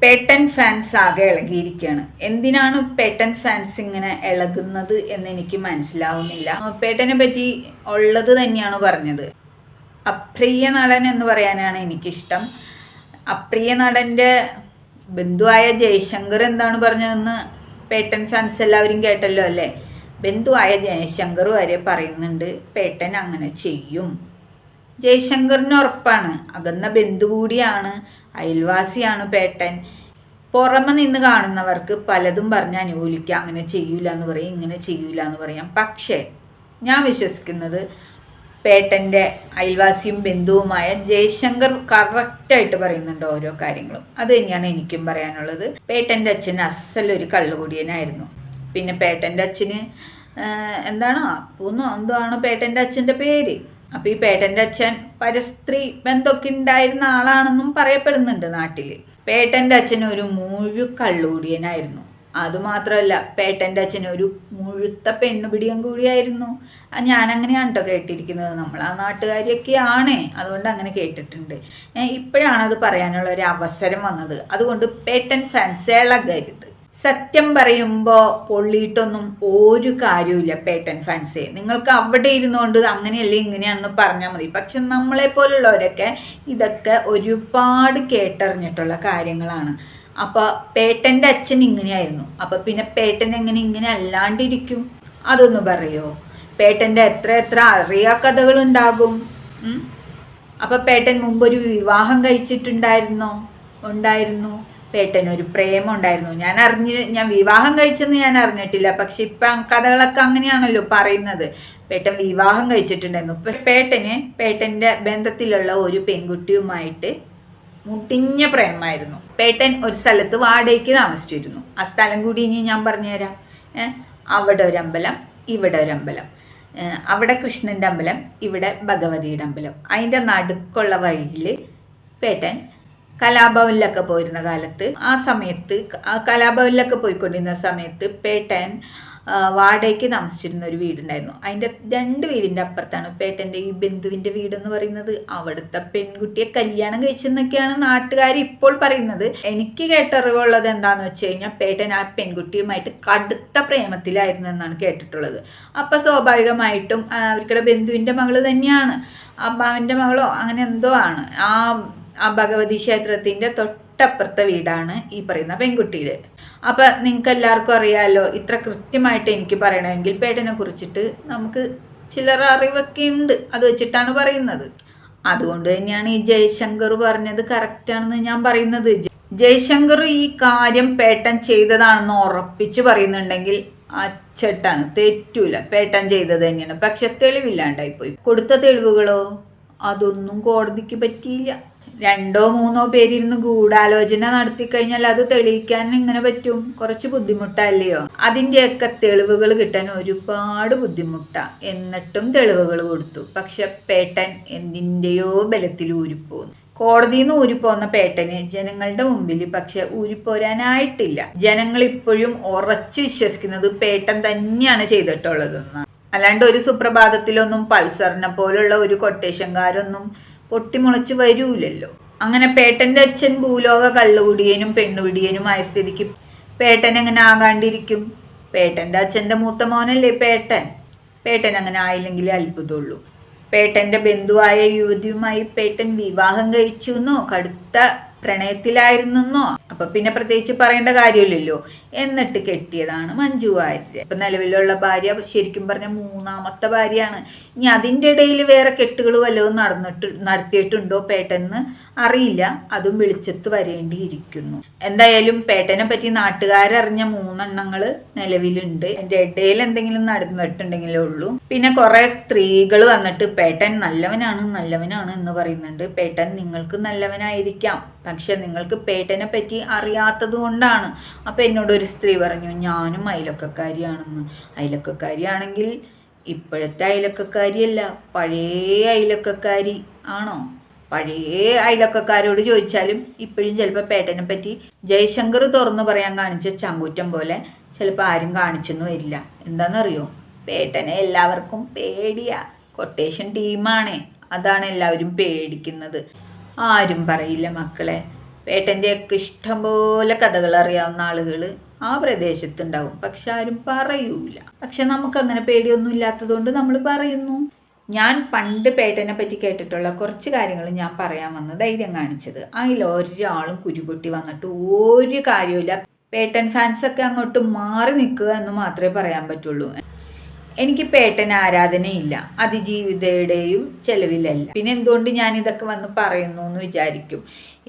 പേട്ടൻ fans ആകെ ഇളകിയിരിക്കുകയാണ്. എന്തിനാണ് പേട്ടൻ fans ഇങ്ങനെ ഇളകുന്നത് എന്ന് എനിക്ക് മനസ്സിലാവുന്നില്ല. പേട്ടനെ പറ്റി ഉള്ളത് തന്നെയാണ് പറഞ്ഞത്. അപ്രിയ നടൻ എന്ന് പറയാനാണ് എനിക്കിഷ്ടം. അപ്രിയ നടൻ്റെ ബന്ധുവായ ജയശങ്കർ എന്താണ് പറഞ്ഞതെന്ന് പേട്ടൻ ഫാൻസ് എല്ലാവരും കേട്ടല്ലോ അല്ലേ. ബന്ധുവായ ജയശങ്കർ വരെ പറയുന്നുണ്ട് പേട്ടൻ അങ്ങനെ ചെയ്യും. ജയശങ്കറിന് ഉറപ്പാണ്. അകന്ന ബന്ധു കൂടിയാണ്, അയൽവാസിയാണ് പേട്ടൻ. പുറമെ നിന്ന് കാണുന്നവർക്ക് പലതും പറഞ്ഞ് അനുകൂലിക്കാം. അങ്ങനെ ചെയ്യൂല എന്ന് പറയും, ഇങ്ങനെ ചെയ്യൂല എന്ന് പറയാം. പക്ഷേ ഞാൻ വിശ്വസിക്കുന്നത് പേട്ടൻ്റെ അയൽവാസിയും ബന്ധുവുമായ ജയശങ്കർ കറക്റ്റായിട്ട് പറയുന്നുണ്ട് ഓരോ കാര്യങ്ങളും. അത് തന്നെയാണ് എനിക്കും പറയാനുള്ളത്. പേട്ടൻ്റെ അച്ഛൻ അസലൊരു കള്ളുകുടിയനായിരുന്നു. പിന്നെ പേട്ടൻ്റെ അച്ഛന് എന്താണ് എന്താണ് പേട്ടൻ്റെ അച്ഛൻ്റെ പേര്. അപ്പോൾ ഈ പേട്ടൻ്റെ അച്ഛൻ പരസ്ത്രീ ബന്ധമൊക്കെ ഉണ്ടായിരുന്ന ആളാണെന്നും പറയപ്പെടുന്നുണ്ട് നാട്ടിൽ. പേട്ടൻ്റെ അച്ഛൻ ഒരു കള്ളുകുടിയനായിരുന്നു. അതുമാത്രമല്ല, പേട്ടൻ്റെ അച്ഛൻ ഒരു മുഴുത്ത പെണ്ണുപിടിയും കൂടിയായിരുന്നു. ഞാനങ്ങനെയാണ് കേട്ടോ കേട്ടിരിക്കുന്നത്. നമ്മൾ ആ നാട്ടുകാരിയൊക്കെയാണ്, അതുകൊണ്ട് അങ്ങനെ കേട്ടിട്ടുണ്ട്. ഇപ്പോഴാണ് അത് പറയാനുള്ള ഒരു അവസരം വന്നത്. അതുകൊണ്ട് പേട്ടൻ ഫാൻസ് ഇളകരുത്. സത്യം പറയുമ്പോൾ പൊള്ളിയിട്ടൊന്നും ഒരു കാര്യമില്ല പേട്ടൻ ഫാൻസേ. നിങ്ങൾക്ക് അവിടെ ഇരുന്നുകൊണ്ട് അങ്ങനെയല്ലേ ഇങ്ങനെയാണെന്ന് പറഞ്ഞാൽ മതി. പക്ഷെ നമ്മളെപ്പോലുള്ളവരൊക്കെ ഇതൊക്കെ ഒരുപാട് കേട്ടറിഞ്ഞിട്ടുള്ള കാര്യങ്ങളാണ്. അപ്പോൾ പേട്ടൻ്റെ അച്ഛൻ ഇങ്ങനെയായിരുന്നു, അപ്പോൾ പിന്നെ പേട്ടൻ എങ്ങനെ ഇങ്ങനെ അല്ലാണ്ടിരിക്കും? അതൊന്ന് പറയുമോ? പേട്ടൻ്റെ എത്ര അറിയാ കഥകളുണ്ടാകും. അപ്പോൾ പേട്ടൻ മുമ്പൊരു വിവാഹം കഴിച്ചിട്ടുണ്ടായിരുന്നോ? ഉണ്ടായിരുന്നു. പേട്ടനൊരു പ്രേമം ഉണ്ടായിരുന്നു. ഞാൻ വിവാഹം കഴിച്ചെന്ന് ഞാൻ അറിഞ്ഞിട്ടില്ല. പക്ഷെ ഇപ്പം കഥകളൊക്കെ അങ്ങനെയാണല്ലോ പറയുന്നത്. പേട്ടൻ വിവാഹം കഴിച്ചിട്ടുണ്ടായിരുന്നു. പേട്ടൻ്റെ ബന്ധത്തിലുള്ള ഒരു പെൺകുട്ടിയുമായിട്ട് മുട്ടിഞ്ഞ പ്രേമമായിരുന്നു. പേട്ടൻ ഒരു സ്ഥലത്ത് വാടകയ്ക്ക് താമസിച്ചിരുന്നു. ആ സ്ഥലം കൂടി ഇനി ഞാൻ പറഞ്ഞുതരാം. അവിടെ ഒരു അമ്പലം, ഇവിടെ ഒരു അമ്പലം. അവിടെ കൃഷ്ണൻ്റെ അമ്പലം, ഇവിടെ ഭഗവതിയുടെ അമ്പലം. അതിൻ്റെ നടുക്കുള്ള വഴിയിൽ പേട്ടൻ കലാഭവനിലൊക്കെ പോയിരുന്ന കാലത്ത്, കലാഭവനിലൊക്കെ പോയിക്കൊണ്ടിരുന്ന സമയത്ത് പേട്ടൻ വാടകയ്ക്ക് താമസിച്ചിരുന്ന ഒരു വീടുണ്ടായിരുന്നു. അതിൻ്റെ 2 വീടിൻ്റെ അപ്പുറത്താണ് പേട്ടൻ്റെ ഈ ബന്ധുവിൻ്റെ വീടെന്ന് പറയുന്നത്. അവിടുത്തെ പെൺകുട്ടിയെ കല്യാണം കഴിച്ചെന്നൊക്കെയാണ് നാട്ടുകാർ ഇപ്പോൾ പറയുന്നത്. എനിക്ക് കേട്ടറിവുള്ളത് എന്താണെന്ന് വെച്ച് കഴിഞ്ഞാൽ പേട്ടൻ ആ പെൺകുട്ടിയുമായിട്ട് കടുത്ത പ്രേമത്തിലായിരുന്നു എന്നാണ് കേട്ടിട്ടുള്ളത്. അപ്പം സ്വാഭാവികമായിട്ടും അവർക്കുടെ ബന്ധുവിൻ്റെ മകൾ തന്നെയാണ്, അമ്മാവിൻ്റെ മകളോ അങ്ങനെ എന്തോ ആണ്. ആ ഭഗവതി ക്ഷേത്രത്തിൻ്റെ തൊട്ടപ്പുറത്തെ വീടാണ് ഈ പറയുന്ന പെൺകുട്ടിയുടെ. അപ്പം നിങ്ങൾക്ക് എല്ലാവർക്കും അറിയാമല്ലോ. ഇത്ര കൃത്യമായിട്ട് എനിക്ക് പറയണമെങ്കിൽ പേട്ടനെ കുറിച്ചിട്ട് നമുക്ക് ചിലർ അറിവൊക്കെ ഉണ്ട്. അത് വെച്ചിട്ടാണ് പറയുന്നത്. അതുകൊണ്ട് തന്നെയാണ് ഈ ജയശങ്കർ പറഞ്ഞത് കറക്റ്റാണെന്ന് ഞാൻ പറയുന്നത്. ജയശങ്കർ ഈ കാര്യം പേട്ടൻ ചെയ്തതാണെന്ന് ഉറപ്പിച്ച് പറയുന്നുണ്ടെങ്കിൽ അച്ചട്ടാണ്, തെറ്റൂല. പേട്ടൻ ചെയ്തത് തന്നെയാണ്. പക്ഷെ തെളിവില്ലാണ്ടായിപ്പോയി. കൊടുത്ത തെളിവുകളോ അതൊന്നും കോടതിക്ക് പറ്റിയില്ല. 2 or 3 പേരിരുന്ന് ഗൂഢാലോചന നടത്തി കഴിഞ്ഞാൽ അത് തെളിയിക്കാൻ എങ്ങനെ പറ്റും? കുറച്ച് ബുദ്ധിമുട്ടല്ലയോ? അതിൻ്റെയൊക്കെ തെളിവുകൾ കിട്ടാൻ ഒരുപാട് ബുദ്ധിമുട്ടാണ്. എന്നിട്ടും തെളിവുകൾ കൊടുത്തു. പക്ഷെ പേട്ടൻ എന്തിൻ്റെയോ ബലത്തിൽ ഊരിപ്പോന്നു. കോടതിയിൽ നിന്ന് ഊരിപ്പോന്ന പേട്ടന് ജനങ്ങളുടെ മുമ്പിൽ പക്ഷെ ഊരിപ്പോരാനായിട്ടില്ല. ജനങ്ങൾ ഇപ്പോഴും ഉറച്ചു വിശ്വസിക്കുന്നത് പേട്ടൻ തന്നെയാണ് ചെയ്തിട്ടുള്ളതെന്നാണ്. അല്ലാണ്ട് ഒരു സുപ്രഭാതത്തിലൊന്നും പൾസറിനെ പോലുള്ള ഒരു കൊട്ടേഷൻകാരൊന്നും പൊട്ടിമുളച്ച് വരൂലല്ലോ. അങ്ങനെ പേട്ടൻ്റെ അച്ഛൻ ഭൂലോക കള്ളുകുടിയനും പെണ്ണുപിടിയനുമായ സ്ഥിതിക്ക് പേട്ടൻ എങ്ങനെ ആകാണ്ടിരിക്കും? പേട്ടൻ്റെ അച്ഛൻ്റെ മൂത്ത മോനല്ലേ പേട്ടൻ അങ്ങനെ ആയില്ലെങ്കിൽ അത്ഭുതമുള്ളൂ. പേട്ടൻ്റെ ബന്ധുവായ യുവതിയുമായി പേട്ടൻ വിവാഹം കഴിച്ചു എന്നോ കടുത്ത പ്രണയത്തിലായിരുന്നെന്നോ അപ്പൊ പിന്നെ പ്രത്യേകിച്ച് പറയേണ്ട കാര്യമില്ലല്ലോ. എന്നിട്ട് കെട്ടിയതാണ് മഞ്ജു വാര്യർ. ഇപ്പൊ നിലവിലുള്ള ഭാര്യ ശരിക്കും പറഞ്ഞ 3ാമത്തെ ഭാര്യയാണ്. ഇനി അതിൻ്റെ ഇടയിൽ വേറെ കെട്ടുകൾ വല്ലതും നടത്തിയിട്ടുണ്ടോ പേട്ടെന്ന് അറിയില്ല. അതും വെളിച്ചത്ത് വരേണ്ടിയിരിക്കുന്നു. എന്തായാലും പേട്ടനെ പറ്റി നാട്ടുകാരറിഞ്ഞ 3 എണ്ണങ്ങൾ നിലവിലുണ്ട്. എൻ്റെ ഇടയിൽ എന്തെങ്കിലും നടന്നിട്ടുണ്ടെങ്കിലേ ഉള്ളൂ. പിന്നെ കുറെ സ്ത്രീകൾ വന്നിട്ട് പേട്ടൻ നല്ലവനാണ് എന്ന് പറയുന്നുണ്ട്. പേട്ടൻ നിങ്ങൾക്ക് നല്ലവനായിരിക്കാം, പക്ഷെ നിങ്ങൾക്ക് പേട്ടനെ പറ്റി അറിയാത്തത് കൊണ്ടാണ്. അപ്പം എന്നോടൊരു സ്ത്രീ പറഞ്ഞു ഞാനും അയലൊക്കക്കാരിയാണെന്ന്. അയലൊക്കക്കാരിയാണെങ്കിൽ ഇപ്പോഴത്തെ അയലൊക്കക്കാരിയല്ല, പഴയ അയലൊക്കക്കാരി ആണോ? പഴയ അയലൊക്കക്കാരോട് ചോദിച്ചാലും ഇപ്പോഴും ചിലപ്പോൾ പേട്ടനെ പറ്റി ജയശങ്കർ തുറന്നു പറയാൻ കാണിച്ച ചങ്കൂറ്റം പോലെ ചിലപ്പോൾ ആരും കാണിച്ചൊന്നും വരില്ല. എന്താണെന്നറിയോ? പേട്ടനെ എല്ലാവർക്കും പേടിയാ. കൊട്ടേഷൻ ടീമാണ്, അതാണ് എല്ലാവരും പേടിക്കുന്നത്. ആരും പറയില്ല മക്കളെ. പേട്ടൻ്റെയൊക്കെ ഇഷ്ടംപോലെ കഥകൾ അറിയാവുന്ന ആളുകൾ ആ പ്രദേശത്തുണ്ടാവും, പക്ഷെ ആരും പറയൂല. പക്ഷെ നമുക്കങ്ങനെ പേടിയൊന്നും ഇല്ലാത്തതുകൊണ്ട് നമ്മൾ പറയുന്നു. ഞാൻ പണ്ട് പേട്ടനെ പറ്റി കേട്ടിട്ടുള്ള കുറച്ച് കാര്യങ്ങൾ ഞാൻ പറയാൻ വന്ന് ധൈര്യം കാണിച്ചത്. അതിൽ ഒരാളും കുരുപൊട്ടി വന്നിട്ട് ഒരു കാര്യമില്ല. പേട്ടൻ ഫാൻസൊക്കെ അങ്ങോട്ട് മാറി നിൽക്കുക എന്ന് മാത്രമേ പറയാൻ പറ്റുള്ളൂ. എനിക്ക് പേട്ടൻ ആരാധനയില്ല, അതിജീവിതയുടെയും ചെലവിലല്ല. പിന്നെ എന്തുകൊണ്ട് ഞാൻ ഇതൊക്കെ വന്ന് പറയുന്നു എന്ന് വിചാരിക്കും.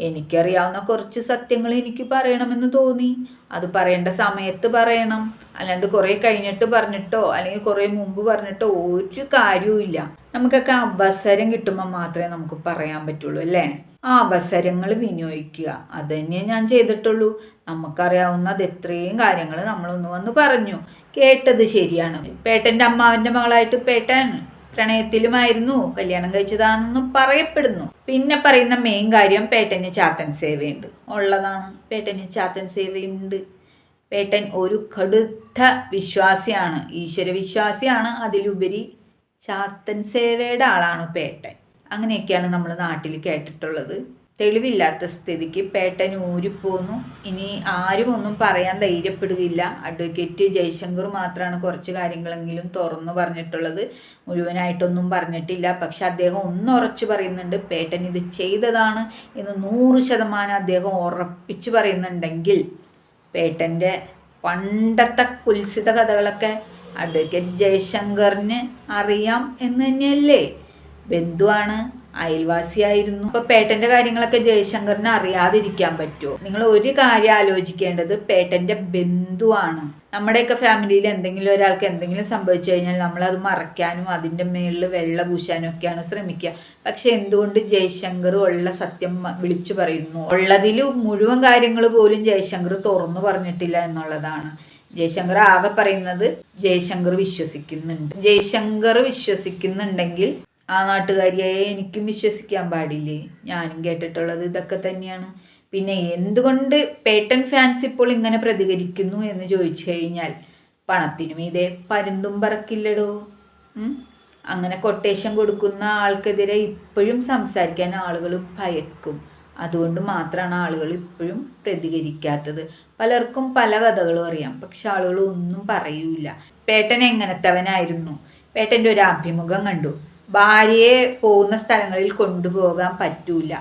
എനിക്കറിയാവുന്ന കുറച്ച് സത്യങ്ങൾ എനിക്ക് പറയണമെന്ന് തോന്നി. അത് പറയേണ്ട സമയത്ത് പറയണം. അല്ലാണ്ട് കുറേ കഴിഞ്ഞിട്ട് പറഞ്ഞിട്ടോ അല്ലെങ്കിൽ കുറേ മുമ്പ് പറഞ്ഞിട്ടോ ഒരു കാര്യവുമില്ല. നമുക്കൊക്കെ അവസരം കിട്ടുമ്പോൾ മാത്രമേ നമുക്ക് പറയാൻ പറ്റുള്ളൂ അല്ലേ? ആ അവസരങ്ങൾ വിനിയോഗിക്കുക, അത് തന്നെയേ ഞാൻ ചെയ്തിട്ടുള്ളൂ. നമുക്കറിയാവുന്നത് എത്രയും കാര്യങ്ങൾ നമ്മളൊന്ന് വന്ന് പറഞ്ഞു. കേട്ടത് ശരിയാണ്. പേട്ടൻ്റെ അമ്മാവൻ്റെ മകളായിട്ട് പേട്ടൻ പ്രണയത്തിലുമായിരുന്നു, കല്യാണം കഴിച്ചതാണെന്ന് പറയപ്പെടുന്നു. പിന്നെ പറയുന്ന മെയിൻ കാര്യം പേട്ടന് ചാത്തൻ സേവയുണ്ട്. ഉള്ളതാണ്, പേട്ടന് ചാത്തൻ സേവയുണ്ട്. പേട്ടൻ ഒരു കടുത്ത വിശ്വാസിയാണ്, ഈശ്വര വിശ്വാസിയാണ്. അതിലുപരി ചാത്തൻ സേവയുടെ ആളാണ് പേട്ടൻ. അങ്ങനെയൊക്കെയാണ് നമ്മൾ നാട്ടിൽ കേട്ടിട്ടുള്ളത്. തെളിവില്ലാത്ത സ്ഥിതിക്ക് പേട്ടൻ ഊരിപ്പോന്നു. ഇനി ആരും ഒന്നും പറയാൻ ധൈര്യപ്പെടുകയില്ല. അഡ്വക്കേറ്റ് ജയശങ്കർ മാത്രമാണ് കുറച്ച് കാര്യങ്ങളെങ്കിലും തുറന്നു പറഞ്ഞിട്ടുള്ളത്, മുഴുവനായിട്ടൊന്നും പറഞ്ഞിട്ടില്ല. പക്ഷെ അദ്ദേഹം ഒന്നുറച്ചു പറയുന്നുണ്ട്, പേട്ടൻ ഇത് ചെയ്തതാണ് എന്ന് 100% അദ്ദേഹം ഉറപ്പിച്ച് പറയുന്നുണ്ടെങ്കിൽ പേട്ടൻ്റെ പണ്ടത്തെ കുൽസിത കഥകളൊക്കെ അഡ്വക്കേറ്റ് ജയശങ്കറിന് അറിയാം എന്ന് തന്നെയല്ലേ? ബന്ധുവാണ്, അയൽവാസിയായിരുന്നു. അപ്പോൾ പേട്ടൻ്റെ കാര്യങ്ങളൊക്കെ ജയശങ്കറിന് അറിയാതിരിക്കാൻ പറ്റുമോ? നിങ്ങൾ ഒരു കാര്യം ആലോചിക്കേണ്ടത്, പേട്ടൻ്റെ ബന്ധുവാണ്. നമ്മുടെയൊക്കെ ഫാമിലിയിൽ എന്തെങ്കിലും ഒരാൾക്ക് എന്തെങ്കിലും സംഭവിച്ചു കഴിഞ്ഞാൽ നമ്മളത് മറയ്ക്കാനും അതിൻ്റെ മേളിൽ വെള്ള പൂശാനും ഒക്കെയാണ് ശ്രമിക്കുക. പക്ഷെ എന്തുകൊണ്ട് ജയശങ്കർ ഉള്ള സത്യം വിളിച്ചു പറയുന്നു? ഉള്ളതിൽ മുഴുവൻ കാര്യങ്ങൾ പോലും ജയശങ്കർ തുറന്നു പറഞ്ഞിട്ടില്ല എന്നുള്ളതാണ്. ജയശങ്കർ ആകെ പറയുന്നത് ജയശങ്കർ വിശ്വസിക്കുന്നുണ്ടെങ്കിൽ ആ നാട്ടുകാരിയായ എനിക്കും വിശ്വസിക്കാൻ പാടില്ലേ? ഞാനും കേട്ടിട്ടുള്ളത് ഇതൊക്കെ തന്നെയാണ്. പിന്നെ എന്തുകൊണ്ട് പേട്ടൻ ഫാൻസ് ഇപ്പോൾ ഇങ്ങനെ പ്രതികരിക്കുന്നു എന്ന് ചോദിച്ചു കഴിഞ്ഞാൽ, പണത്തിനു മീതെ പരുന്തും പറക്കില്ലടോ. അങ്ങനെ കൊട്ടേഷൻ കൊടുക്കുന്ന ആൾക്കെതിരെ ഇപ്പോഴും സംസാരിക്കാൻ ആളുകൾ ഭയക്കും. അതുകൊണ്ട് മാത്രമാണ് ആളുകൾ ഇപ്പോഴും പ്രതികരിക്കാത്തത്. പലർക്കും പല കഥകളും അറിയാം, പക്ഷെ ആളുകൾ ഒന്നും പറയൂല. പേട്ടൻ എങ്ങനത്തവനായിരുന്നു? പേട്ടൻ്റെ ഒരു അഭിമുഖം കണ്ടു. ഭാര്യയെ പോകുന്ന സ്ഥലങ്ങളിൽ കൊണ്ടുപോകാൻ പറ്റൂല,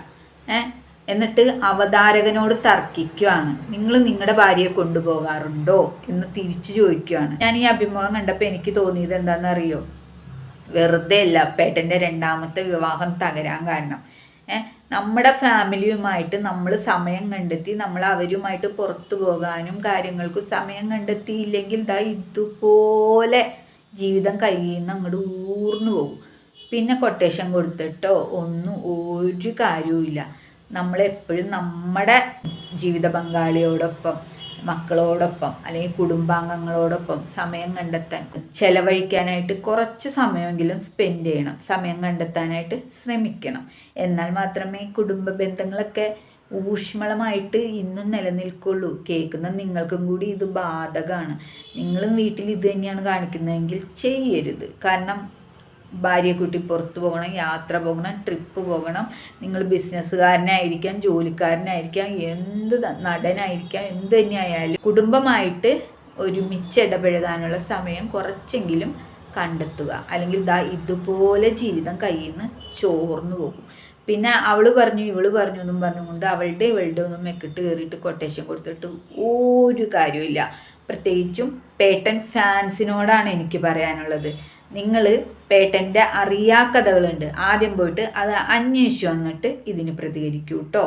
എന്നിട്ട് അവതാരകനോട് തർക്കിക്കുകയാണ്, നിങ്ങൾ നിങ്ങളുടെ ഭാര്യയെ കൊണ്ടുപോകാറുണ്ടോ എന്ന് തിരിച്ചു ചോദിക്കുകയാണ്. ഞാൻ ഈ അഭിമുഖം കണ്ടപ്പോൾ എനിക്ക് തോന്നിയത് എന്താണെന്നറിയോ? വെറുതെ അല്ല പേട്ടൻ്റെ 2ാമത്തെ വിവാഹം തകരാൻ കാരണം. നമ്മുടെ ഫാമിലിയുമായിട്ട് നമ്മൾ സമയം കണ്ടെത്തി, നമ്മൾ അവരുമായിട്ട് പുറത്തു പോകാനും കാര്യങ്ങൾക്കും സമയം കണ്ടെത്തിയില്ലെങ്കിൽ ഇതുപോലെ ജീവിതം കയ്യിൽ നിന്ന് അങ്ങോട്ട് ഊർന്നു പോകും. പിന്നെ കൊട്ടേഷൻ കൊടുത്തിട്ടോ ഒന്നും ഒരു കാര്യവുമില്ല. നമ്മളെപ്പോഴും നമ്മുടെ ജീവിത പങ്കാളിയോടൊപ്പം, മക്കളോടൊപ്പം അല്ലെങ്കിൽ കുടുംബാംഗങ്ങളോടൊപ്പം സമയം കണ്ടെത്താൻ, ചെലവഴിക്കാനായിട്ട് കുറച്ച് സമയമെങ്കിലും സ്പെൻഡ് ചെയ്യണം, സമയം കണ്ടെത്താനായിട്ട് ശ്രമിക്കണം. എന്നാൽ മാത്രമേ കുടുംബ ബന്ധങ്ങളൊക്കെ ഊഷ്മളമായിട്ട് ഇന്നും നിലനിൽക്കുള്ളൂ. കേൾക്കുന്ന നിങ്ങൾക്കും കൂടി ഇത് ബാധകമാണ്. നിങ്ങളും വീട്ടിൽ ഇത് തന്നെയാണ് കാണിക്കുന്നതെങ്കിൽ ചെയ്യരുത്. കാരണം ഭാര്യയെ കൂട്ടി പുറത്തു പോകണം, യാത്ര പോകണം, ട്രിപ്പ് പോകണം. നിങ്ങൾ ബിസിനസ്സുകാരനായിരിക്കാം, ജോലിക്കാരനായിരിക്കാം, എന്ത് നടനായിരിക്കാം, എന്ത് തന്നെയായാലും കുടുംബമായിട്ട് ഒരുമിച്ച് ഇടപഴകാനുള്ള സമയം കുറച്ചെങ്കിലും കണ്ടെത്തുക. അല്ലെങ്കിൽ ഇതുപോലെ ജീവിതം കയ്യിൽ നിന്ന് ചോർന്നു പോകും. പിന്നെ അവള് പറഞ്ഞു ഇവള് പറഞ്ഞു എന്നും പറഞ്ഞുകൊണ്ട് അവളുടെ ഇവളുടെ ഒന്നും മെക്കിട്ട് കയറിയിട്ട് കൊട്ടേഷൻ കൊടുത്തിട്ട് ഒരു കാര്യമില്ല. പ്രത്യേകിച്ചും പേട്ടൻ ഫാൻസിനോടാണ് എനിക്ക് പറയാനുള്ളത്. നിങ്ങൾ പേട്ടൻ്റെ അറിയാ കഥകളുണ്ട്, ആദ്യം പോയിട്ട് അത് അന്വേഷിച്ച് വന്നിട്ട് ഇതിന് പ്രതികരിക്കൂ കേട്ടോ.